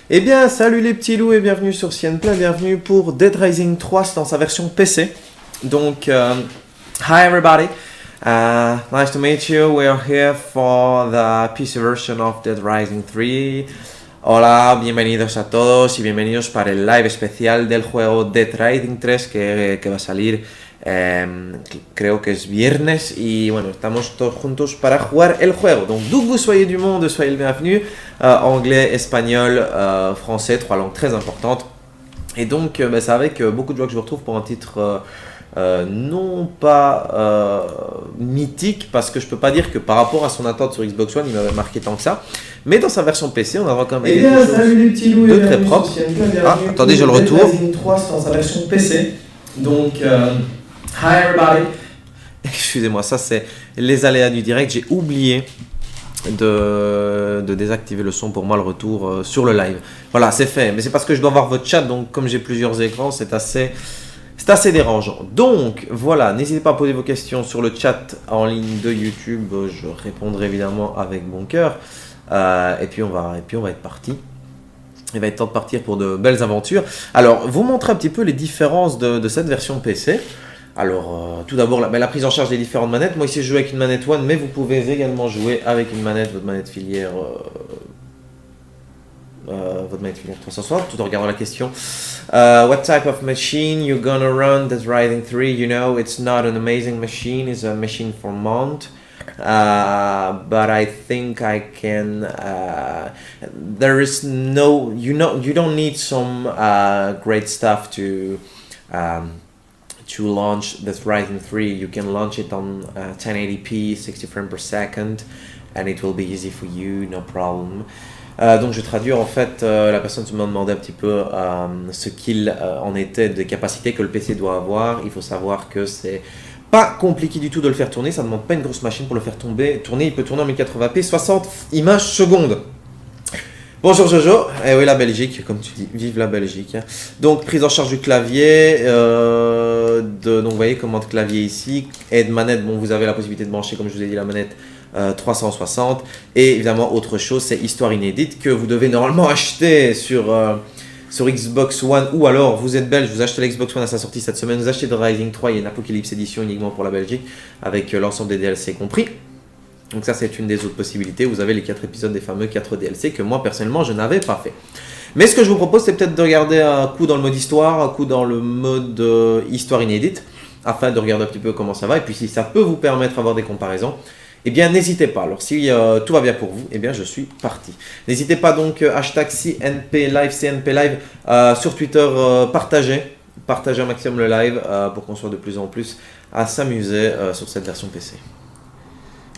Eh bien, salut les petits loups et bienvenue sur CNPlay, bienvenue pour Dead Rising 3 dans sa version PC. Donc, hi everybody, nice to meet you. We're here for the PC version of Dead Rising 3. Hola, bienvenidos a todos y bienvenidos para el live especial del juego Dead Rising 3 que va a salir, creo que es viernes, y bueno, estamos todos juntos para jugar el juego. Donc d'où que vous soyez du monde, soyez le bienvenu. Anglais, espagnol, français, trois langues très importantes. Et donc c'est avec beaucoup de joie que je vous retrouve pour un titre non pas mythique, parce que je peux pas dire que par rapport à son attente sur Xbox One il m'avait marqué tant que ça, mais dans sa version PC on aura quand même quelque chose de très propre. Ah, attendez, je le retourne. 3 dans sa version PC. Donc hi everybody. Excusez-moi, ça c'est les aléas du direct, j'ai oublié de désactiver le son pour moi, le retour sur le live. Voilà, c'est fait, mais c'est parce que je dois voir votre chat, donc comme j'ai plusieurs écrans, c'est assez dérangeant. Donc voilà, n'hésitez pas à poser vos questions sur le chat en ligne de YouTube, je répondrai évidemment avec bon cœur. Et puis on va être parti. Il va être temps de partir pour de belles aventures. Alors, vous montrer un petit peu les différences de cette version PC. Alors, tout d'abord, la prise en charge des différentes manettes. Moi, ici, je joue avec une manette One, mais vous pouvez également jouer avec une manette, votre manette filière 360, tout en regardant la question. What type of machine you're gonna run Dead Rising 3? You know, it's not an amazing machine. It's a machine for mount. But I think I can. There is no, you don't need some great stuff to launch Death Rising 3. You can launch it on 1080p, 60 frames per second, and it will be easy for you, no problem. Donc je traduis en fait, la personne me demandait un petit peu ce qu'il en était des capacités que le PC doit avoir. Il faut savoir que c'est pas compliqué du tout de le faire tourner, ça ne demande pas une grosse machine pour le faire tourner, il peut tourner en 1080p, 60 images secondes. Bonjour Jojo, et oui la Belgique, comme tu dis, vive la Belgique. Donc prise en charge du clavier, donc vous voyez commande clavier ici, aide manette, bon vous avez la possibilité de brancher comme je vous ai dit la manette 360, et évidemment autre chose c'est histoire inédite que vous devez normalement acheter sur Xbox One, ou alors vous êtes belge, vous achetez l'Xbox One à sa sortie cette semaine, vous achetez The Rising 3, il y a une Apocalypse Edition uniquement pour la Belgique, avec l'ensemble des DLC compris. Donc ça c'est une des autres possibilités, vous avez les 4 épisodes des fameux 4 DLC que moi personnellement je n'avais pas fait. Mais ce que je vous propose c'est peut-être de regarder un coup dans le mode histoire, un coup dans le mode histoire inédite, afin de regarder un petit peu comment ça va, et puis si ça peut vous permettre d'avoir des comparaisons, eh bien n'hésitez pas. Alors si tout va bien pour vous, eh bien je suis parti. N'hésitez pas donc, hashtag CNP Live, sur Twitter, partagez un maximum le live pour qu'on soit de plus en plus à s'amuser sur cette version PC.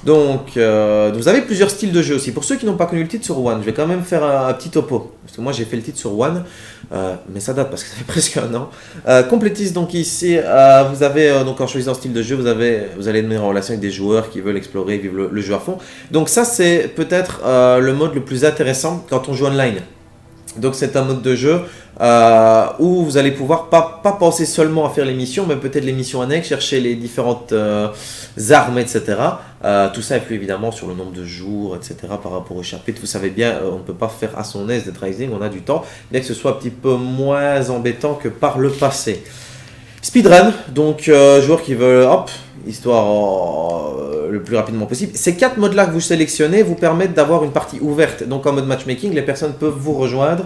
Donc, vous avez plusieurs styles de jeu aussi. Pour ceux qui n'ont pas connu le titre sur One, je vais quand même faire un petit topo. Parce que moi, j'ai fait le titre sur One, mais ça date parce que ça fait presque un an. Complétiste, donc ici, vous avez, donc en choisissant style de jeu, vous allez être en relation avec des joueurs qui veulent explorer, vivre le jeu à fond. Donc ça, c'est peut-être le mode le plus intéressant quand on joue online. Donc c'est un mode de jeu où vous allez pouvoir pas penser seulement à faire les missions, mais peut-être les missions annexes, chercher les différentes armes, etc. Tout ça influe évidemment sur le nombre de jours, etc. par rapport au chapitre. Vous savez bien, on ne peut pas faire à son aise Dead Rising, on a du temps, bien que ce soit un petit peu moins embêtant que par le passé. Speedrun, donc joueurs qui veulent, hop, histoire le plus rapidement possible. Ces 4 modes-là que vous sélectionnez vous permettent d'avoir une partie ouverte. Donc en mode matchmaking, les personnes peuvent vous rejoindre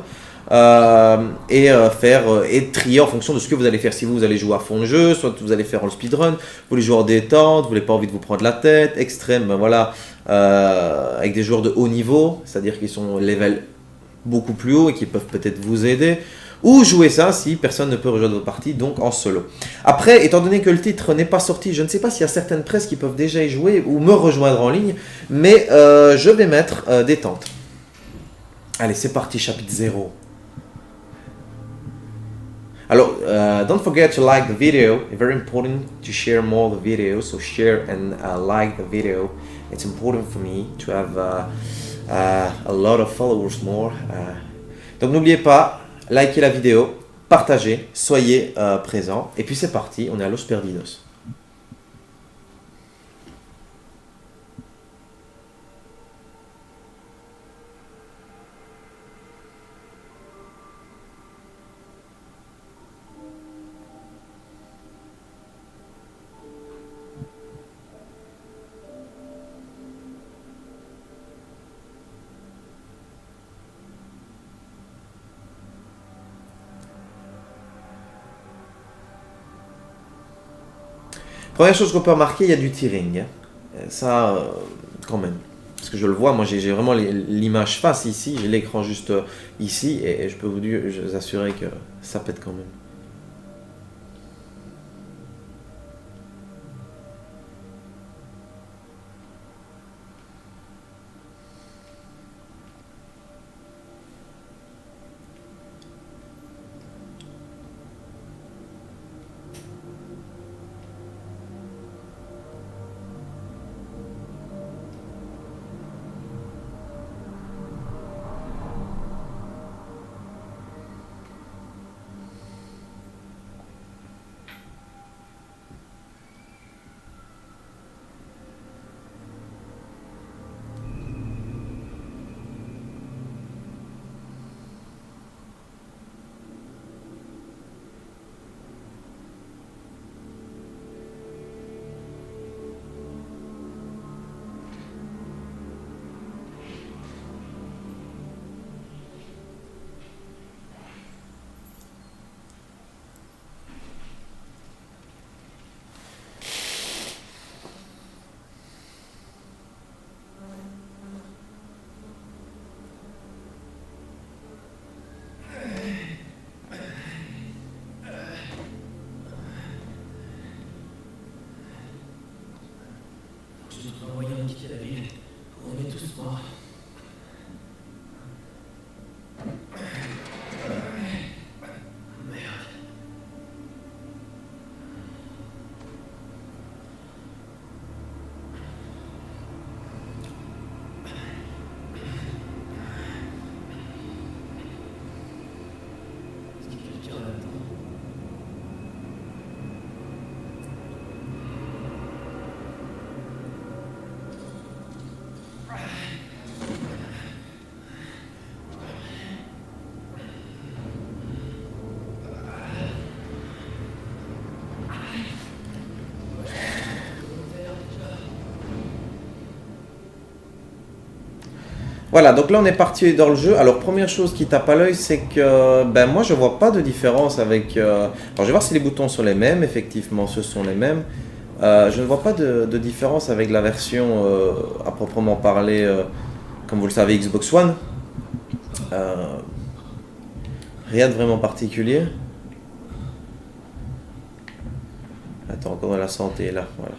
et trier en fonction de ce que vous allez faire. Si vous allez jouer à fond le jeu, soit vous allez faire en speedrun, vous voulez jouer en détente, vous n'avez pas envie de vous prendre la tête, extrême, voilà, avec des joueurs de haut niveau, c'est-à-dire qu'ils sont level beaucoup plus haut et qui peuvent peut-être vous aider. Ou jouer ça si personne ne peut rejoindre votre partie, donc en solo. Après, étant donné que le titre n'est pas sorti, je ne sais pas s'il y a certaines presses qui peuvent déjà y jouer ou me rejoindre en ligne, mais je vais mettre détente. Allez, c'est parti, chapitre 0. Alors, don't forget to like the video. It's very important to share more the video, so share and like the video. It's important for me to have a lot of followers more. Donc n'oubliez pas, likez la vidéo, partagez, soyez présents. Et puis c'est parti, on est à Los Perdidos. Première chose qu'on peut remarquer, il y a du tearing. Hein. Ça, quand même. Parce que je le vois, moi j'ai vraiment l'image face ici, j'ai l'écran juste ici, et je peux vous assurer que ça pète quand même. Voilà, donc là on est parti dans le jeu. Alors première chose qui tape à l'œil, c'est que ben moi je vois pas de différence avec. Alors je vais voir si les boutons sont les mêmes. Effectivement, ce sont les mêmes. Je ne vois pas de différence avec la version à proprement parler, comme vous le savez, Xbox One. Rien de vraiment particulier. Attends, encore dans la santé là, voilà.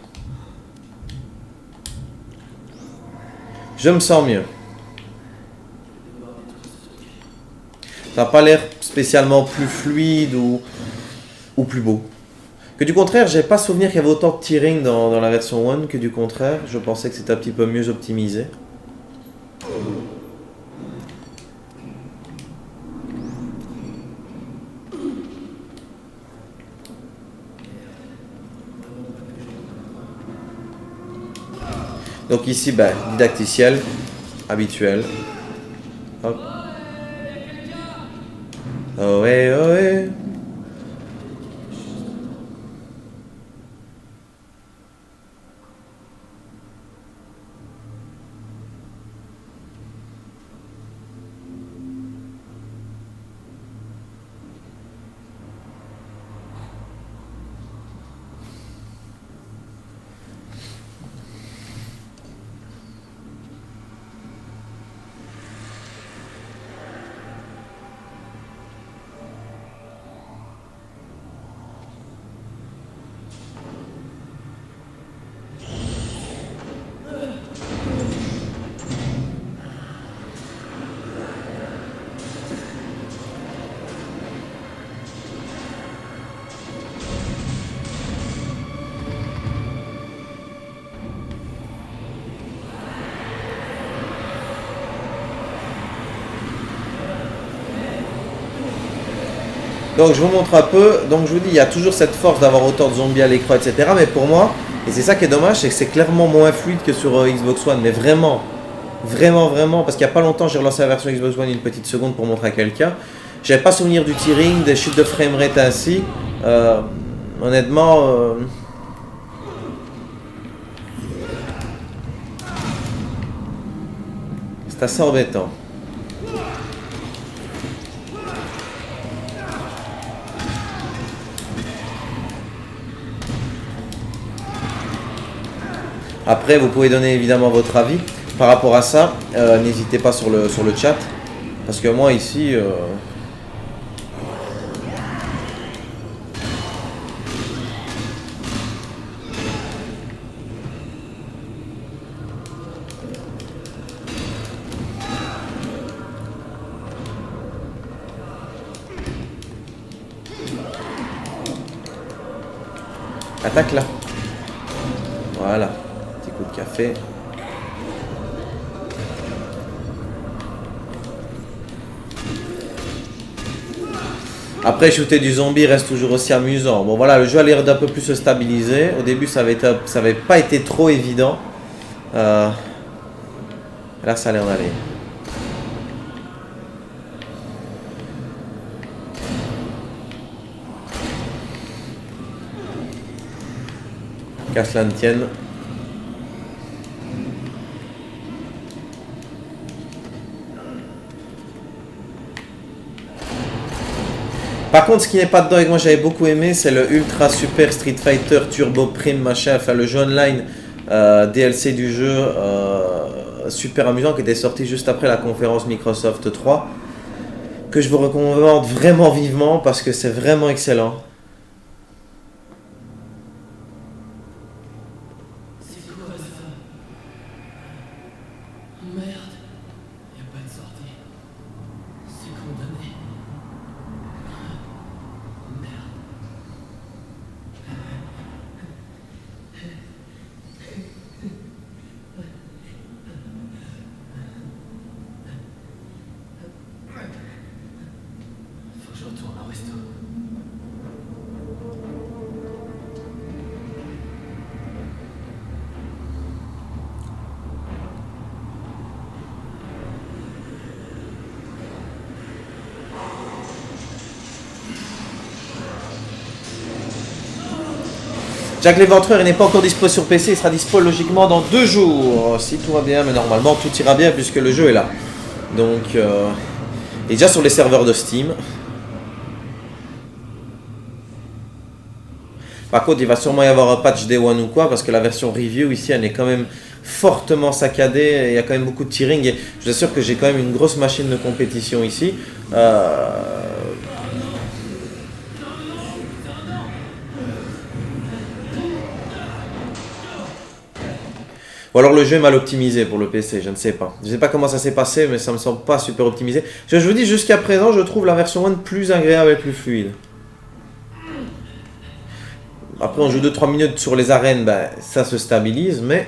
Je me sens mieux. Ça n'a pas l'air spécialement plus fluide ou plus beau. Que du contraire, j'ai pas souvenir qu'il y avait autant de tearing dans la version 1 que du contraire. Je pensais que c'était un petit peu mieux optimisé. Donc ici, ben, didacticiel, habituel. Hop. Ohé, ohé. Donc je vous montre un peu, donc je vous dis, il y a toujours cette force d'avoir autant de zombies à l'écran, etc. Mais pour moi, et c'est ça qui est dommage, c'est que c'est clairement moins fluide que sur Xbox One. Mais vraiment, vraiment, vraiment, parce qu'il n'y a pas longtemps, j'ai relancé la version Xbox One une petite seconde pour montrer à quelqu'un. J'avais pas souvenir du tearing, des chutes de framerate ainsi. Honnêtement, c'est assez embêtant. Après, vous pouvez donner évidemment votre avis par rapport à ça. N'hésitez pas sur le chat. Parce que moi ici... Attaque là. Voilà. Petit coup de café. Après, shooter du zombie reste toujours aussi amusant. Bon voilà, le jeu a l'air d'un peu plus se stabiliser. Au début, ça avait pas été trop évident. Là, ça a l'air d'aller. Qu'à cela ne tienne. Par contre, ce qui n'est pas dedans et que moi j'avais beaucoup aimé, c'est le Ultra Super Street Fighter Turbo Prime machin, enfin le jeu online DLC du jeu super amusant qui était sorti juste après la conférence Microsoft 3, que je vous recommande vraiment vivement parce que c'est vraiment excellent. Jack l'Éventreur, il n'est pas encore dispo sur PC, il sera dispo logiquement dans 2 jours, si tout va bien, mais normalement tout ira bien puisque le jeu est là. Donc, il est déjà sur les serveurs de Steam. Par contre, il va sûrement y avoir un patch Day One ou quoi, parce que la version review ici, elle est quand même fortement saccadée, et il y a quand même beaucoup de tearing, et je vous assure que j'ai quand même une grosse machine de compétition ici. Ou alors le jeu est mal optimisé pour le PC, je ne sais pas. Je ne sais pas comment ça s'est passé, mais ça me semble pas super optimisé. Je vous dis, jusqu'à présent, je trouve la version One plus agréable et plus fluide. Après, on joue 2-3 minutes sur les arènes, ben, ça se stabilise, mais...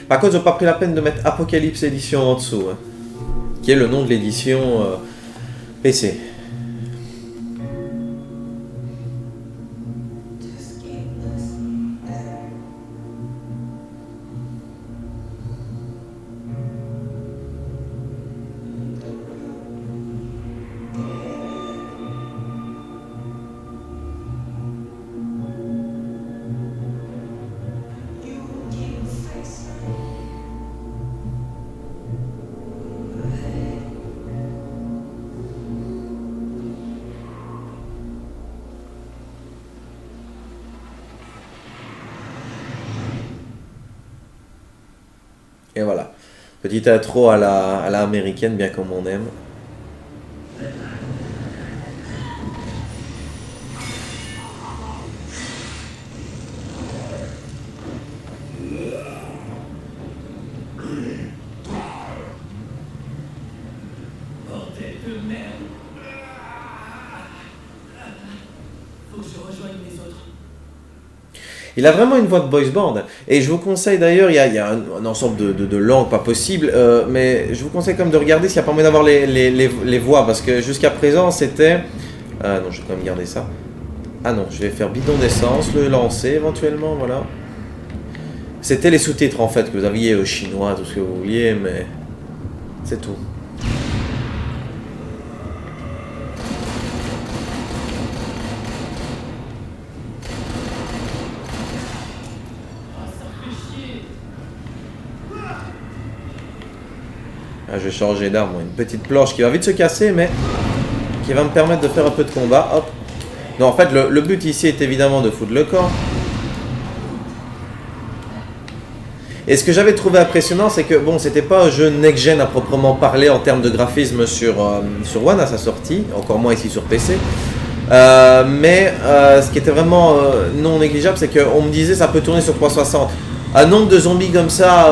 Par contre, ils n'ont pas pris la peine de mettre Apocalypse Edition en dessous, hein, qui est le nom de l'édition PC. Et voilà. Petite intro à la américaine, bien comme on aime. Il a vraiment une voix de boys band. Et je vous conseille d'ailleurs, il y a un ensemble de langues pas possible, mais je vous conseille quand même de regarder s'il n'y a pas moyen d'avoir les voix, parce que jusqu'à présent c'était... non, je vais quand même garder ça. Ah non, je vais faire bidon d'essence, le lancer éventuellement, voilà. C'était les sous-titres en fait, que vous aviez chinois, tout ce que vous vouliez, mais c'est tout. Ah, je vais changer d'arme, une petite planche qui va vite se casser, mais qui va me permettre de faire un peu de combat. Hop. Non, en fait, le but ici est évidemment de foutre le camp. Et ce que j'avais trouvé impressionnant, c'est que bon, c'était pas un jeu next-gen à proprement parler en termes de graphisme sur One à sa sortie, encore moins ici sur PC. Mais ce qui était vraiment non négligeable, c'est qu'on me disait ça peut tourner sur 360. Un nombre de zombies comme ça,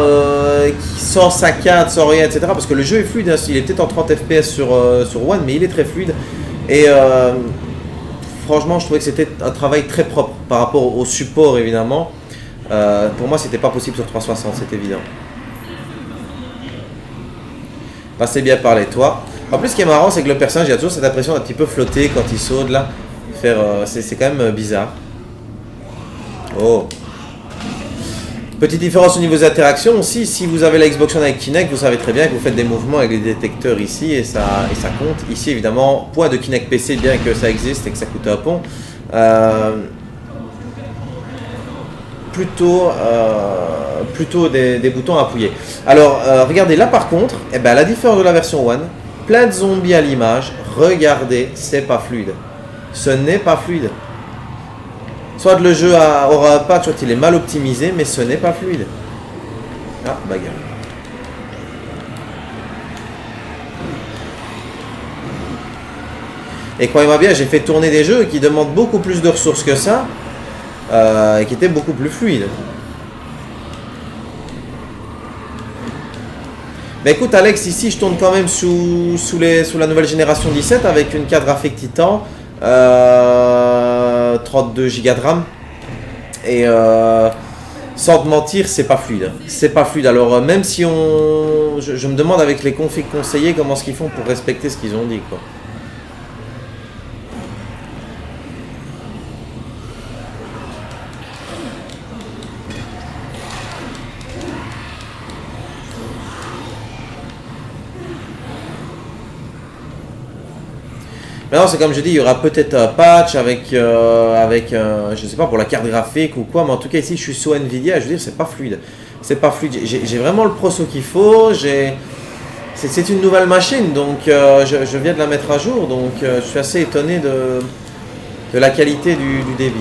qui sans saccade, sans rien, etc. Parce que le jeu est fluide, hein, il est peut-être en 30 FPS sur One, mais il est très fluide. Et franchement, je trouvais que c'était un travail très propre par rapport au support, évidemment. Pour moi, c'était pas possible sur 360, c'est évident. Passez bien par les toits. En plus, ce qui est marrant, c'est que le personnage, il a toujours cette impression d'un petit peu flotter quand il saute là. C'est quand même bizarre. Oh. Petite différence au niveau des interactions aussi, si vous avez la Xbox One avec Kinect, vous savez très bien que vous faites des mouvements avec les détecteurs ici et ça compte. Ici évidemment, point de Kinect PC, bien que ça existe et que ça coûte un pont. Plutôt des boutons à appuyer. Alors regardez là par contre, eh ben, à la différence de la version One, plein de zombies à l'image, regardez, c'est pas fluide. Ce n'est pas fluide. Soit le jeu aura un patch, soit il est mal optimisé, mais ce n'est pas fluide. Ah, bagarre. Et croyez-moi bien, j'ai fait tourner des jeux qui demandent beaucoup plus de ressources que ça, et qui étaient beaucoup plus fluides. Mais écoute Alex, ici je tourne quand même sous la nouvelle génération 17 avec une carte graphique Titan. 32 Go de RAM et sans te mentir c'est pas fluide, alors même si je me demande avec les configs conseillés comment ce qu'ils font pour respecter ce qu'ils ont dit quoi. Maintenant, c'est comme je dis, il y aura peut-être un patch avec je sais pas, pour la carte graphique ou quoi, mais en tout cas ici, je suis sous Nvidia, je veux dire, c'est pas fluide. C'est pas fluide. J'ai vraiment le processeur qu'il faut. C'est une nouvelle machine, donc je viens de la mettre à jour, donc je suis assez étonné de la qualité du débit.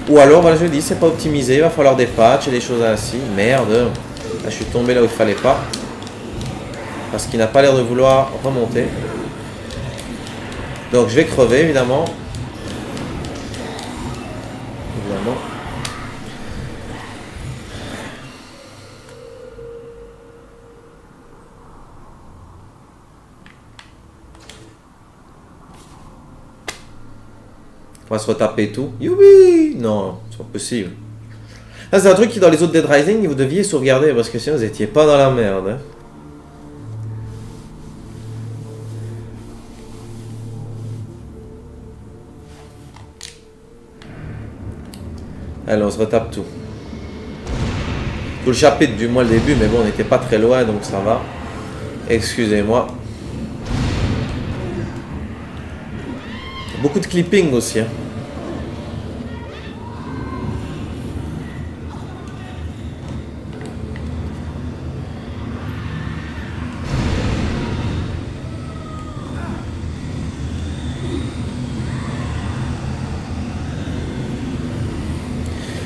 Ou alors, voilà, je dis, c'est pas optimisé, il va falloir des patchs et des choses ainsi. Merde, là, je suis tombé là où il fallait pas. Parce qu'il n'a pas l'air de vouloir remonter. Donc je vais crever évidemment. On va se retaper tout. Youpi! Non, c'est pas possible. Ça c'est un truc qui dans les autres Dead Rising vous deviez sauvegarder parce que sinon vous étiez pas dans la merde. Hein. Allez, on se retape tout. Tout le chapitre, du moins le début, mais bon, on n'était pas très loin, donc ça va. Excusez-moi. Beaucoup de clipping aussi. Hein.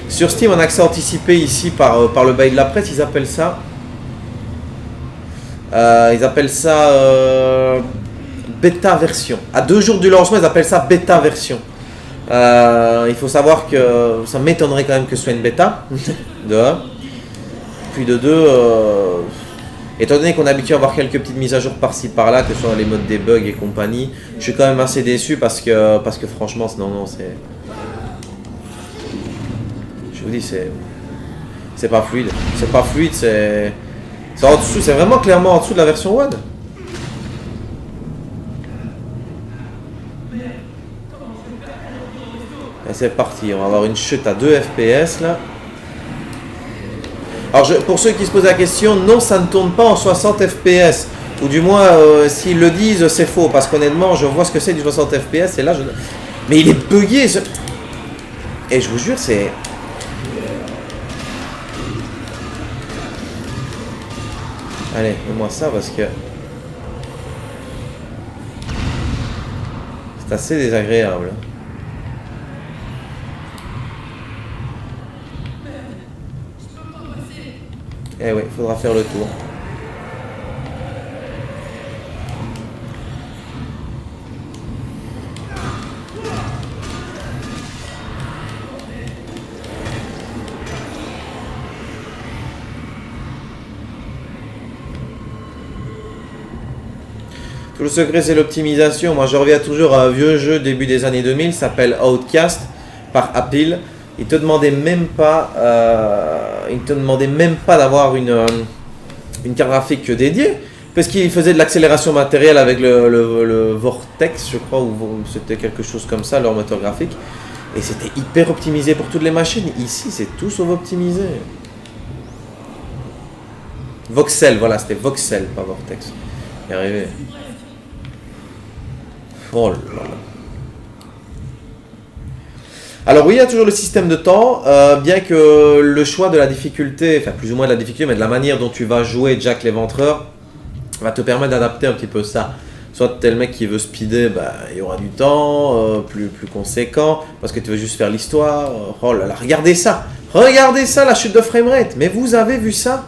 Sur Steam, en accès anticipé ici par le bail de la presse, ils appellent ça bêta version. À 2 jours du lancement, ils appellent ça bêta version. Il faut savoir que ça m'étonnerait quand même que ce soit une bêta, de 1. Puis de 2, étant donné qu'on est habitué à avoir quelques petites mises à jour par-ci par-là, que ce soit dans les modes debug et compagnie, je suis quand même assez déçu parce que franchement, non, c'est... Je vous dis, c'est pas fluide. C'est pas fluide, c'est en dessous, c'est vraiment clairement en dessous de la version One. Et c'est parti, on va avoir une chute à 2 FPS là. Alors pour ceux qui se posent la question, non, ça ne tourne pas en 60 FPS. Ou du moins, s'ils le disent, c'est faux. Parce qu'honnêtement, je vois ce que c'est du 60 FPS et là, je... Mais il est bugué ce... Et je vous jure, c'est... Allez, fais-moi ça parce que... C'est assez désagréable. Eh oui, faudra faire le tour. Tout le secret, c'est l'optimisation. Moi, je reviens toujours à un vieux jeu début des années 2000, s'appelle Outcast, par Apple. Il te demandait même pas, d'avoir une carte graphique dédiée, parce qu'il faisait de l'accélération matérielle avec le Vortex, je crois, ou c'était quelque chose comme ça, leur moteur graphique. Et c'était hyper optimisé pour toutes les machines. Ici, c'est tout sauf optimisé. Voxel, voilà, c'était Voxel, pas Vortex. Y arrivé. Oh là là. Alors oui, il y a toujours le système de temps, bien que le choix de la difficulté, enfin plus ou moins de la difficulté, mais de la manière dont tu vas jouer Jack l'Éventreur, va te permettre d'adapter un petit peu ça. Soit t'es le mec qui veut speeder, bah, il y aura du temps, plus conséquent, parce que tu veux juste faire l'histoire. Oh là là, regardez ça, la chute de framerate, mais vous avez vu ça?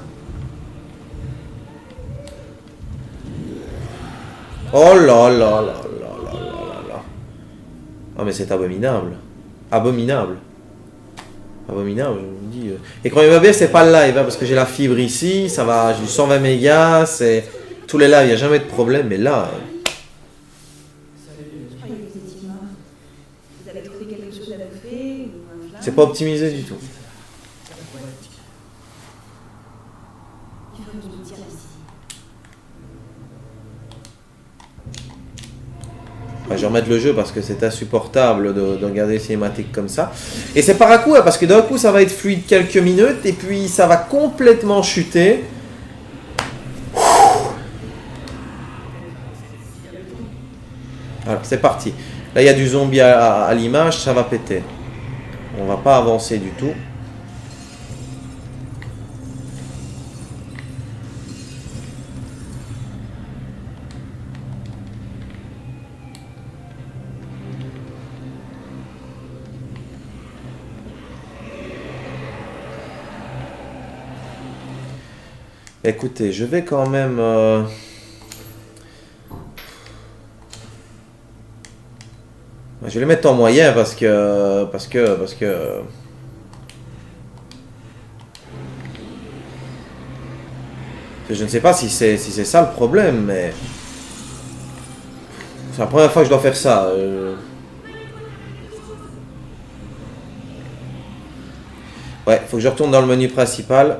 Oh là là là là là là là. Oh mais c'est abominable. Abominable. Abominable, je vous dis. Et croyez-moi bien, c'est pas le live, hein, parce que j'ai la fibre ici, ça va, j'ai du 120 mégas, c'est... Tous les lives, il n'y a jamais de problème, mais là... C'est pas optimisé du tout. Je vais remettre le jeu parce que c'est insupportable de regarder les cinématiques comme ça. Et c'est par à coup, hein, parce que d'un coup ça va être fluide quelques minutes et puis ça va complètement chuter. Alors c'est parti. Là il y a du zombie à l'image, ça va péter. On va pas avancer du tout. Écoutez, je vais quand même... Je vais les mettre en moyen parce que... Je ne sais pas si c'est ça le problème, mais... C'est la première fois que je dois faire ça. Ouais, faut que je retourne dans le menu principal.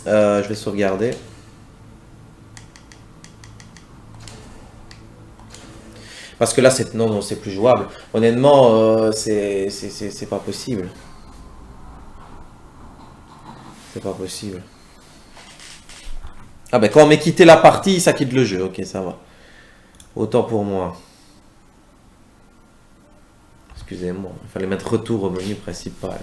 Je vais sauvegarder. Parce que là, non, c'est plus jouable. Honnêtement, c'est pas possible. C'est pas possible. Ah ben quand on m'est quitté la partie, ça quitte le jeu. Ok, ça va. Autant pour moi. Excusez-moi, il fallait mettre retour au menu principal.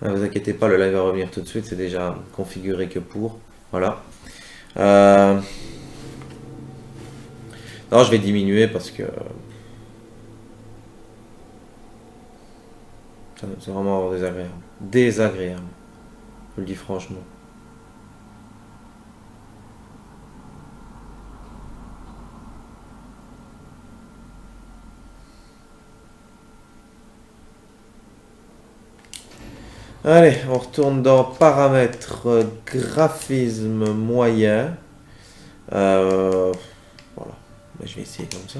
Ne vous inquiétez pas, le live va revenir tout de suite, c'est déjà configuré que pour. Voilà. Non, je vais diminuer parce que... C'est vraiment désagréable. Désagréable. Je le dis franchement. Allez, on retourne dans paramètres, graphisme moyen. Voilà. Je vais essayer comme ça.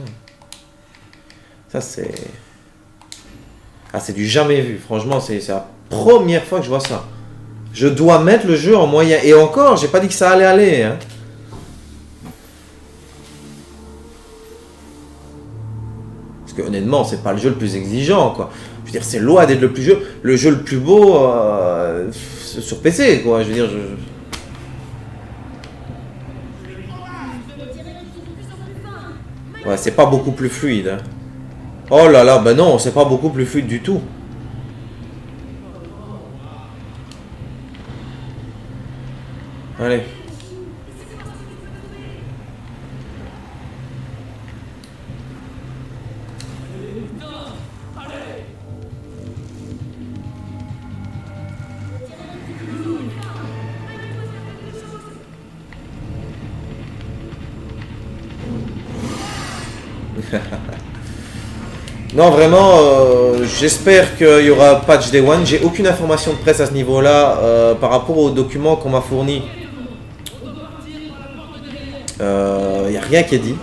Ça c'est... Ah, c'est du jamais vu. Franchement, c'est la première fois que je vois ça. Je dois mettre le jeu en moyen. Et encore, j'ai pas dit que ça allait aller. Hein. Parce que honnêtement, c'est pas le jeu le plus exigeant, quoi. Je veux dire, c'est loin d'être le jeu le plus beau sur PC, quoi. Je veux dire, ouais, c'est pas beaucoup plus fluide. Hein. Oh là là, ben non, c'est pas beaucoup plus fluide du tout. Allez. Non, vraiment, j'espère qu'il y aura patch Day One. J'ai aucune information de presse à ce niveau-là par rapport aux documents qu'on m'a fournis. Il n'y a rien qui est dit.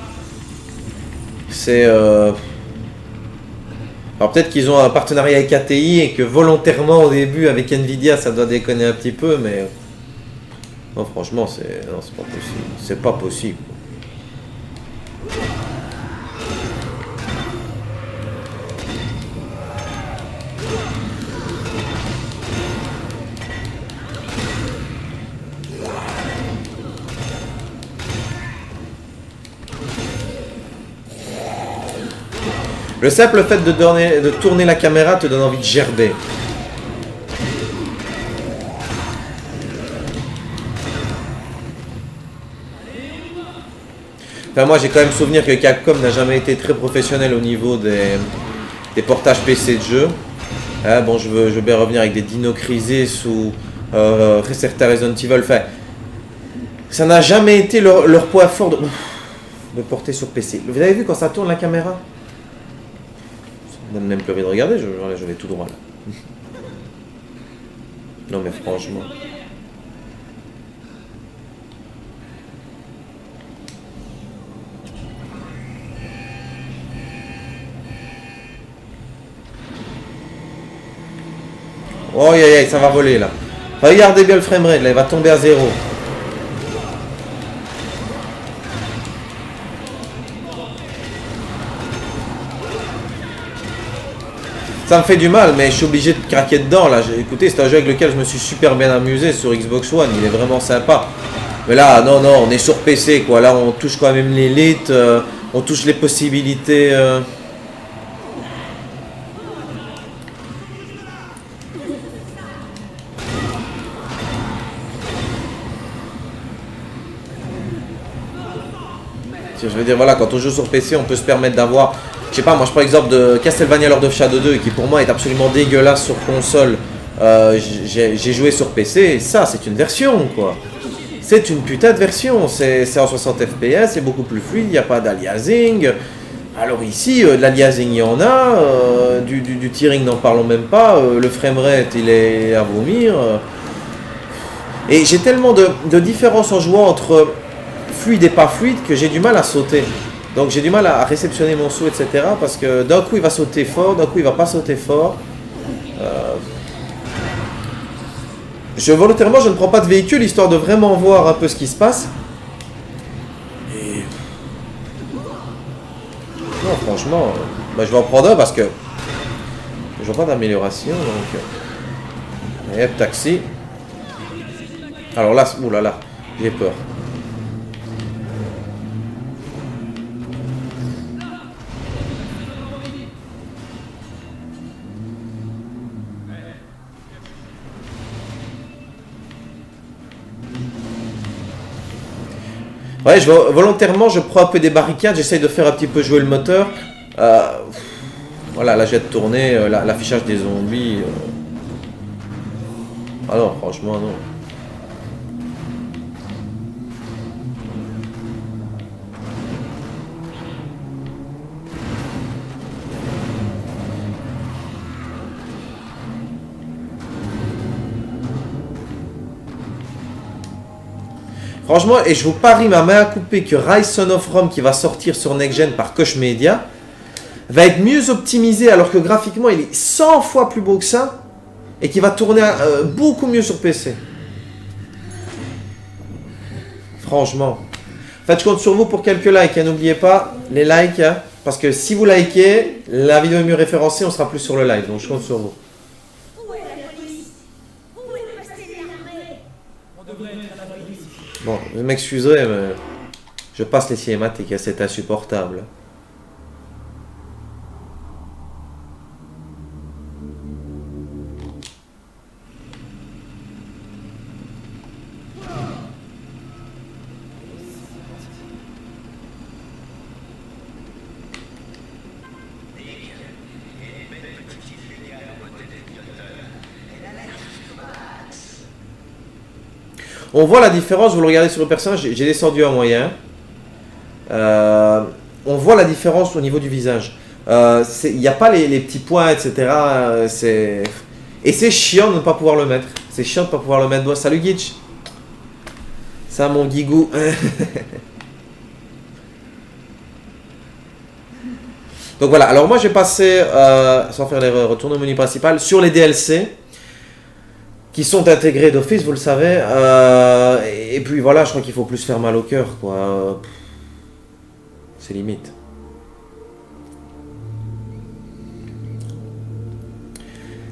C'est... Alors peut-être qu'ils ont un partenariat avec ATI et que volontairement au début avec Nvidia ça doit déconner un petit peu, mais... Non, franchement, c'est pas possible. C'est pas possible. Le simple fait de tourner la caméra te donne envie de gerber. Enfin, moi j'ai quand même souvenir que Capcom n'a jamais été très professionnel au niveau des portages PC de jeux. Ah, bon, je veux bien revenir avec des Dino Crisis ou certains Resident Evil. Enfin, ça n'a jamais été leur point fort de porter sur PC. Vous avez vu quand ça tourne la caméra? Ça me donne même plus envie de regarder, je vais tout droit là. Non mais franchement. Oh aïe aïe, ça va voler là. Regardez bien le framerate là, il va tomber à 0. Ça me fait du mal, mais je suis obligé de craquer dedans là. Écoutez, c'est un jeu avec lequel je me suis super bien amusé sur Xbox One, il est vraiment sympa. Mais là, non, non, on est sur PC quoi. Là, on touche quand même l'élite, on touche les possibilités. Je veux dire, voilà, quand on joue sur PC, on peut se permettre d'avoir. Je sais pas, moi je prends l'exemple de Castlevania Lord of Shadow 2 qui pour moi est absolument dégueulasse sur console. J'ai joué sur PC et ça c'est une version quoi. C'est une putain de version. C'est en 60 FPS, c'est beaucoup plus fluide, il n'y a pas d'aliasing. Alors ici, de l'aliasing il y en a, du tearing n'en parlons même pas, le framerate il est à vomir. Et j'ai tellement de différences en jouant entre fluide et pas fluide que j'ai du mal à sauter. Donc j'ai du mal à réceptionner mon saut, etc. Parce que d'un coup il va sauter fort, d'un coup il va pas sauter fort. Volontairement je ne prends pas de véhicule histoire de vraiment voir un peu ce qui se passe. Et... Non franchement, bah, je vais en prendre un parce que je vois pas d'amélioration. Donc... Et hop, taxi. Alors là, oulala, j'ai peur. Ouais, volontairement, je prends un peu des barricades, j'essaye de faire un petit peu jouer le moteur. Voilà, là, je vais tourner l'affichage des zombies. Ah non, franchement, non. Franchement, et je vous parie ma main à couper que Rise Son of Rome qui va sortir sur Next Gen par Koch Media va être mieux optimisé alors que graphiquement il est 100 fois plus beau que ça et qui va tourner beaucoup mieux sur PC. Franchement. En fait, je compte sur vous pour quelques likes. Et n'oubliez pas les likes, hein, parce que si vous likez, la vidéo est mieux référencée, on sera plus sur le live. Donc je compte sur vous. Bon, vous m'excuserez, mais je passe les cinématiques, c'est insupportable. On voit la différence, vous le regardez sur le personnage, j'ai descendu en moyen. On voit la différence au niveau du visage. Il n'y a pas les petits points, etc. Et c'est chiant de ne pas pouvoir le mettre. C'est chiant de ne pas pouvoir le mettre. Bon, salut Gitch. Ça, mon guigou. Donc voilà, alors moi je vais passer, sans faire l'erreur, retourner au menu principal, sur les DLC. Qui sont intégrés d'office, vous le savez. Et puis voilà, je crois qu'il faut plus faire mal au cœur, quoi. C'est limite.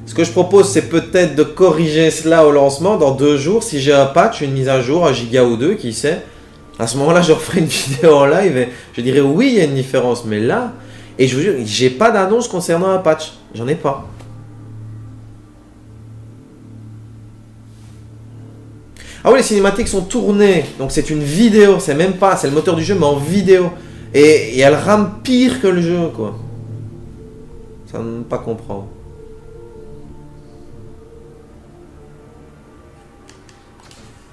Ce que je propose, c'est peut-être de corriger cela au lancement dans 2 jours. Si j'ai un patch, une mise à jour, 1 giga ou 2, qui sait. À ce moment-là, je referai une vidéo en live et je dirais oui, il y a une différence. Mais là, et je vous jure, j'ai pas d'annonce concernant un patch. J'en ai pas. Ah oui, les cinématiques sont tournées, donc c'est une vidéo, c'est même pas, c'est le moteur du jeu, mais en vidéo. Et elle rame pire que le jeu, quoi. Ça ne pas comprendre.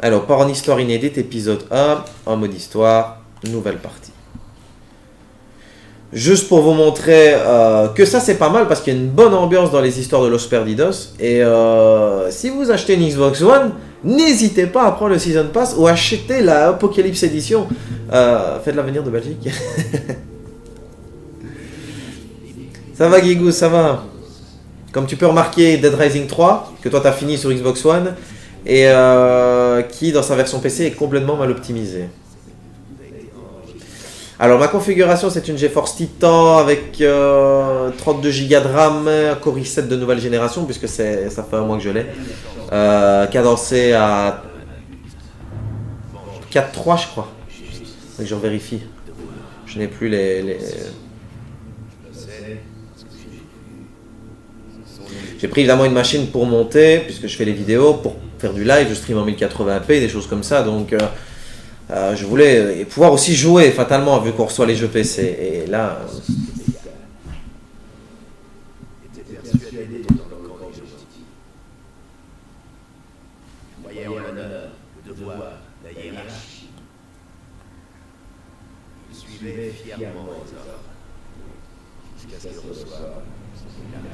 Alors, part en histoire inédite, épisode 1, en mode histoire, nouvelle partie. Juste pour vous montrer que ça c'est pas mal parce qu'il y a une bonne ambiance dans les histoires de Los Perdidos. Et si vous achetez une Xbox One, n'hésitez pas à prendre le Season Pass ou acheter la Apocalypse Edition. Faites l'avenir de Belgique. Ça va Guigou, ça va. Comme tu peux remarquer, Dead Rising 3, que toi t'as fini sur Xbox One, et qui dans sa version PC est complètement mal optimisé. Alors ma configuration c'est une GeForce Titan avec 32 Go de RAM, Core i7 de nouvelle génération puisque ça fait un mois que je l'ai. Cadencé à 4.3 je crois. Donc je vérifie. Je n'ai plus les... J'ai pris évidemment une machine pour monter puisque je fais les vidéos, pour faire du live, je stream en 1080p, des choses comme ça donc... je voulais pouvoir aussi jouer fatalement vu qu'on reçoit les jeux PC et là voyez l'honneur de voir la hiérarchie. Il suivait fièrement les ordres jusqu'à ce qu'il reçoive son garde.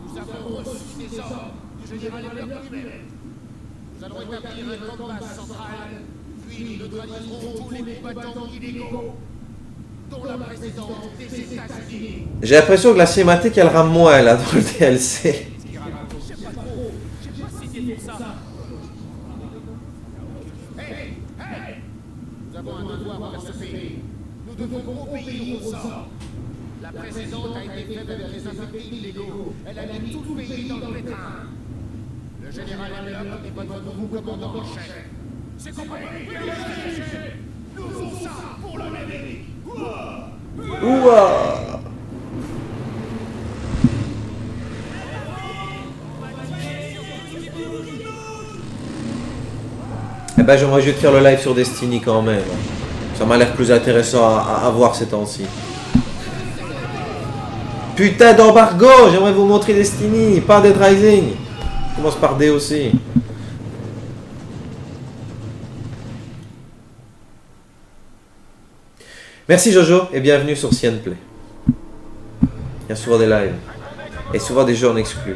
Nous avons reçu des ordres du général Leclerc lui-même. Nous allons établir un camp de base central, puis nous neutraliserons tous les combattants illégaux, dont la présidente des États-Unis. j'ai l'impression que la cinématique elle rame moins là dans le DLC. Je sais pas trop, je sais pas si c'était ça. Hey, hey! Nous avons un devoir envers ce pays. Nous devons obéir aux ordres. La présidente a été faite avec les infectés illégaux. Elle a mis tout le pays dans le pétrin. Le général Hamler est votre nouveau commandant en chef. C'est compris. Nous faisons ça pour l'Amérique. Ouah. Eh ben j'aimerais juste faire le live sur Destiny quand même. Ça m'a l'air plus intéressant à voir ces temps-ci. Putain d'embargo, j'aimerais vous montrer Destiny, pas Dead Rising. Je commence par D aussi. Merci Jojo et bienvenue sur CN Play. Il y a souvent des lives et souvent des jeux en exclus.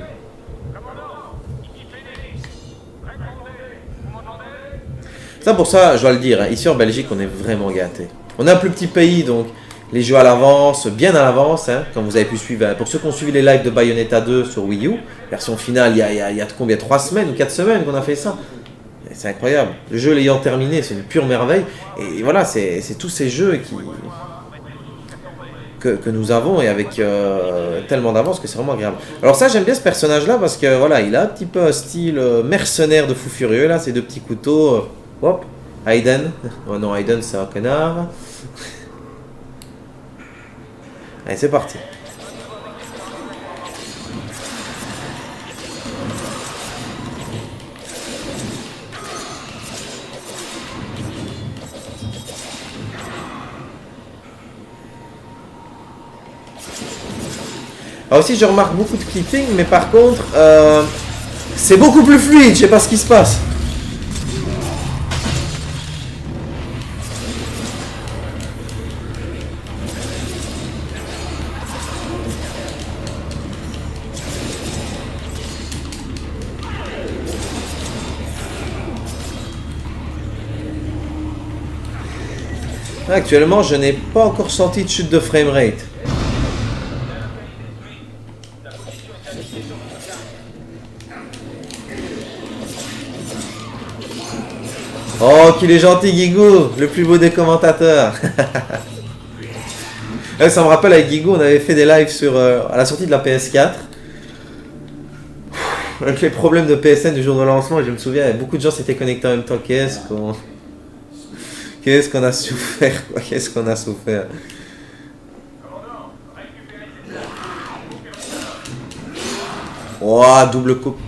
Ça, pour ça, je dois le dire, hein, ici en Belgique, on est vraiment gâtés. On est un plus petit pays, donc les jeux à l'avance, bien à l'avance, hein, comme vous avez pu suivre. Pour ceux qui ont suivi les lives de Bayonetta 2 sur Wii U, version finale, il y a combien 3 semaines ou 4 semaines qu'on a fait ça. C'est incroyable. Le jeu l'ayant terminé, c'est une pure merveille. Et voilà, c'est tous ces jeux que nous avons et avec tellement d'avance que c'est vraiment agréable. Alors ça, j'aime bien ce personnage-là parce que voilà, il a un petit peu un style mercenaire de fou furieux, là, ces deux petits couteaux. Hop, Aiden. Oh non, Aiden, c'est un connard. Allez, c'est parti. Alors aussi, je remarque beaucoup de clipping, mais par contre, c'est beaucoup plus fluide, je sais pas ce qui se passe. Actuellement, je n'ai pas encore senti de chute de framerate. Oh, qu'il est gentil, Guigou, le plus beau des commentateurs. Ça me rappelle, avec Guigou, on avait fait des lives à la sortie de la PS4. Avec les problèmes de PSN du jour de lancement, je me souviens, beaucoup de gens s'étaient connectés en même temps. Qu'est-ce qu'on a souffert, quoi. Qu'est-ce qu'on a souffert. Oh, double coupe.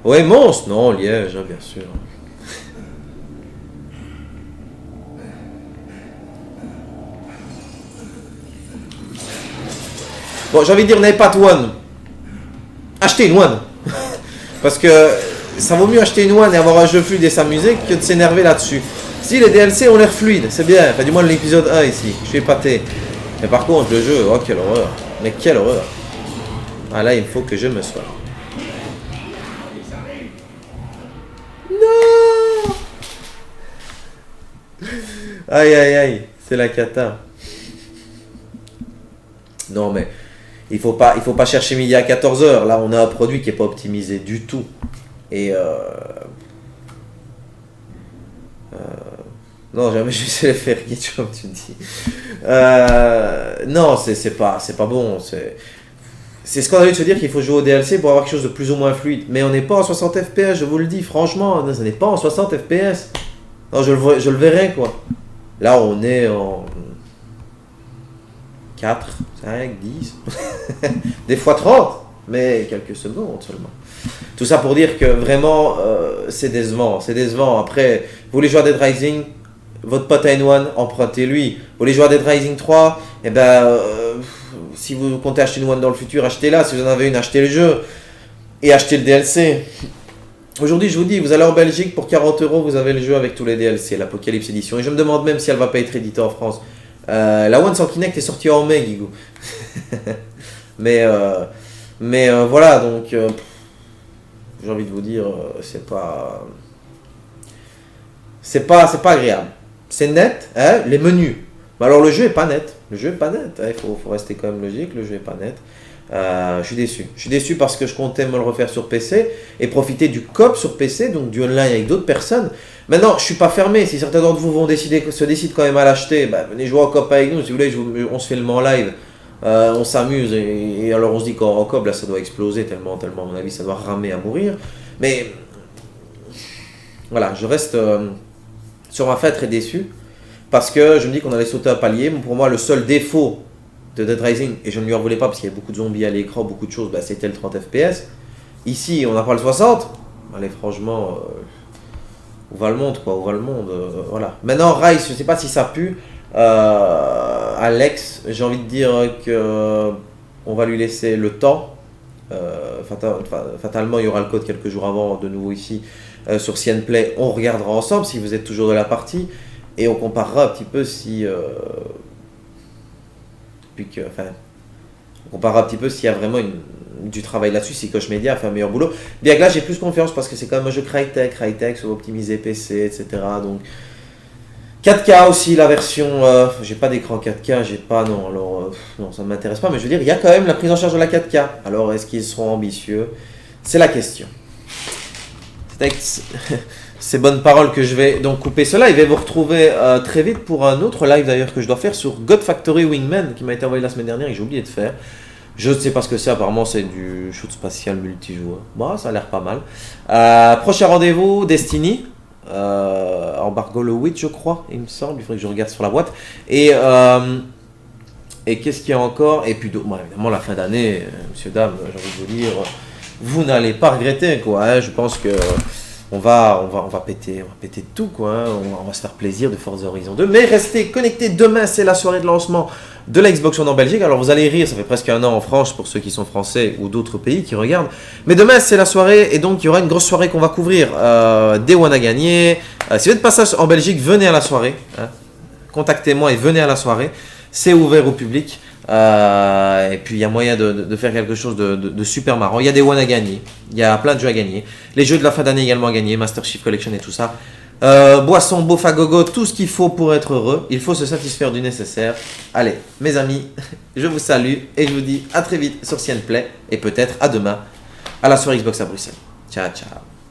Ouais, monstre. Non, Liège, bien sûr. Bon, j'ai envie de dire, n'ayez pas de one. Achetez une one. Parce que ça vaut mieux acheter une one et avoir un jeu fluide et s'amuser que de s'énerver là-dessus. Si les DLC ont l'air fluides, c'est bien. Enfin, du moins l'épisode 1 ici. Je suis épaté. Mais par contre, le jeu, oh, quelle horreur. Mais quelle horreur. Ah là, il faut que je me soigne. Non. Aïe, aïe, aïe. C'est la cata. Non, mais il faut pas chercher midi à 14h. Là, on a un produit qui n'est pas optimisé du tout. Et non, jamais je vais les faire guide, comme tu dis. Non, c'est pas bon. C'est scandaleux de se dire qu'il faut jouer au DLC pour avoir quelque chose de plus ou moins fluide. Mais on n'est pas en 60 FPS, je vous le dis, franchement. Non, ça n'est pas en 60 FPS. Non, je le verrai, quoi. Là, on est en 4, 5, 10. Des fois 30, mais quelques secondes seulement. Tout ça pour dire que vraiment, c'est décevant. C'est décevant. Après, vous voulez jouer à Dead Rising, votre pote a une one, empruntez-lui. Vous voulez jouer à Dead Rising 3, eh ben, si vous comptez acheter une one dans le futur, achetez-la. Si vous en avez une, achetez le jeu. Et achetez le DLC. Aujourd'hui, je vous dis, vous allez en Belgique, pour 40€, vous avez le jeu avec tous les DLC, l'Apocalypse Edition. Et je me demande même si elle va pas être éditée en France. La One sans Kinect est sortie en mai, Guigou. mais voilà, donc j'ai envie de vous dire, c'est pas agréable. C'est net, hein, les menus. Mais alors le jeu est pas net. Le jeu est pas net. Il faut rester quand même logique. Le jeu est pas net. Je suis déçu. Je suis déçu parce que je comptais me le refaire sur PC et profiter du coop sur PC, donc du online avec d'autres personnes. Maintenant, je suis pas fermé. Si certains d'entre vous se décident quand même à l'acheter, bah, venez jouer en coop avec nous. Si vous voulez, on se filme en live. On s'amuse et alors on se dit qu'en coop, là, ça doit exploser tellement, à mon avis, ça doit ramer à mourir. Mais voilà, je reste sur ma fin très déçu parce que je me dis qu'on allait sauter un palier. Pour moi, le seul défaut de Dead Rising, et je ne lui en voulais pas parce qu'il y avait beaucoup de zombies à l'écran, beaucoup de choses, bah, c'était le 30 FPS. Ici, on n'a pas le 60. Allez, franchement, où va le monde, quoi, où va le monde, voilà. Maintenant, Rise, je ne sais pas si ça pue. Alex, j'ai envie de dire que on va lui laisser le temps. Fatalement, il y aura le code quelques jours avant, de nouveau ici, sur CN Play. On regardera ensemble si vous êtes toujours de la partie et on comparera un petit peu si... On comparera un petit peu s'il y a vraiment du travail là-dessus, si Koch Media a fait un meilleur boulot. Bien que là, j'ai plus confiance parce que c'est quand même un jeu Crytek, sur optimisé PC, etc. Donc 4K aussi, la version. J'ai pas d'écran 4K, j'ai pas. Non, alors. Non, ça ne m'intéresse pas, mais je veux dire, il y a quand même la prise en charge de la 4K. Alors, est-ce qu'ils seront ambitieux? C'est la question. C'est avec ces bonnes paroles que je vais donc couper cela. Je vais vous retrouver très vite pour un autre live d'ailleurs que je dois faire sur God Factory Wingman qui m'a été envoyé la semaine dernière et que j'ai oublié de faire. Je ne sais pas ce que c'est, apparemment c'est du shoot spatial multijoueur. Bon, ça a l'air pas mal. Prochain rendez-vous, Destiny. Embargo le 8 je crois, il me semble, il faudrait que je regarde sur la boîte. Et qu'est-ce qu'il y a encore? Et puis bon, évidemment la fin d'année, monsieur, dame, j'ai envie de vous dire, vous n'allez pas regretter quoi, hein. Je pense que on va péter tout quoi, hein. On va se faire plaisir de Forza Horizon 2. Mais restez connectés, demain c'est la soirée de lancement de la Xbox One en Belgique. Alors vous allez rire, ça fait presque un an en France pour ceux qui sont français ou d'autres pays qui regardent. Mais demain c'est la soirée et donc il y aura une grosse soirée qu'on va couvrir. Day One à gagner. Si vous êtes de passage en Belgique, venez à la soirée. Hein. Contactez-moi et venez à la soirée. C'est ouvert au public. Et puis il y a moyen de faire quelque chose de super marrant. Il y a des One à gagner. Il y a plein de jeux à gagner. Les jeux de la fin d'année également à gagner. Master Chief Collection et tout ça. Boisson, Bofagogo, tout ce qu'il faut pour être heureux. Il faut se satisfaire du nécessaire. Allez, mes amis, je vous salue et je vous dis à très vite sur CNPlay et peut-être à demain à la soirée Xbox à Bruxelles. Ciao, ciao.